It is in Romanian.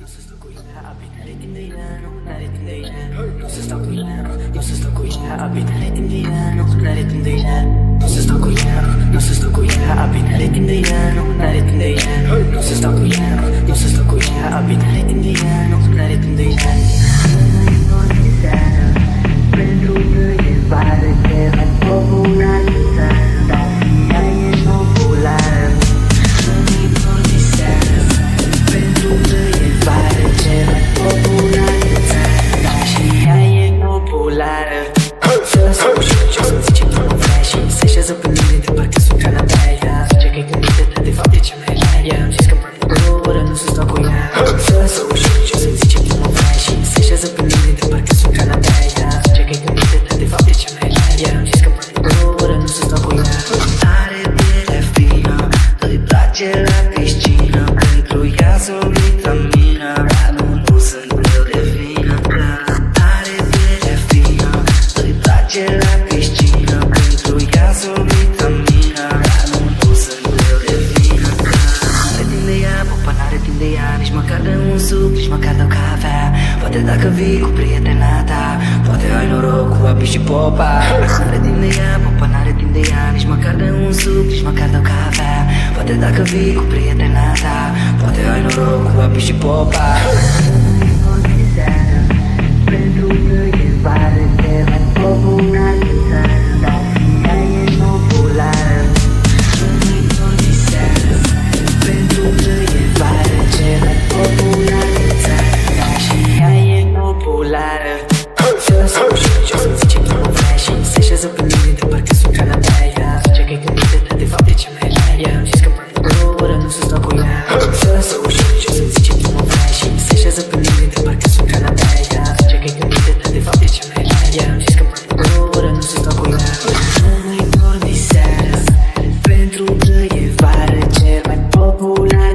Nu se stă cu ea, abia n-are timp de ea, n-are timp de ea. Nu se stă cu ea, nu se stă cu ea, abia n-are timp de ea, n-are timp de ea. Nu se stă cu ea, nu se stă cu ea, abia n-are timp de ea, n-are timp de ea. Nu se stă cu ea, nu se stă cu ea, abia n-are timp de ea, n-are timp de ea. Pentru că e vară, ce mai popular în țară, dar și ea e populară. Nu-i dor de seară, pentru că e vară, ce mai popular în țară, dar și ea e populară. Să ușor ce să-mi zice că mă vrea și se așează pe mine de parcă sunt Canada. Ea zice că e gândită, dar de fapt e cea mai rea. Ea am zis că mă oră, nu să stau cu ea. Să ușor ce să-mi zice că mă vrea și se așează pe mine de parcă sunt Canada. Ea zice că e gândită, dar de fapt e cea mai rea. Ea am zis că mă oră, nu să stau cu ea. Are pielea fină, îi place la piscină, pentru ea s-o vitamină, dar nu sunt greu de vină. Are pielea fină, îi place la piscină, pentru ea s-o vitamină, dar nu sunt greu de vină. N-are timp de ea, popa n-are timp de ea, nici măcar de un suc, nici măcar de o cafea. Poate dacă vii cu prietena ta, poate ai noroc cu Abi și Popa. N-are timp de ea, popa n-are timp de ea, nici măcar de un suc, nici măcar de o cafea. Poate dacă vii cu prietena ta, poate ai noroc cu Abi și Popa. Pentru că e vară, ce mai popular în țară, dar și ea e populară. Nu-i dor de seară, pentru că e vară, ce mai popular în țară, dar și ea e populară. Să ușor ce să-mi zice că mă vrea și se așează pe mine de parcă sunt Canada. Ea zice că e gândită, dar de fapt e cea mai rea. Ea am zis că mă oră, nu să stau cu ea. Să ușor ce să-mi zice că mă vrea și se așează pe mine de parcă sunt Canada. Ea zice că e gândită, dar de fapt e cea mai rea. Ea am zis că mă oră, nu să stau cu ea. Nu-i dor de seară, pentru că e vară, cel mai popular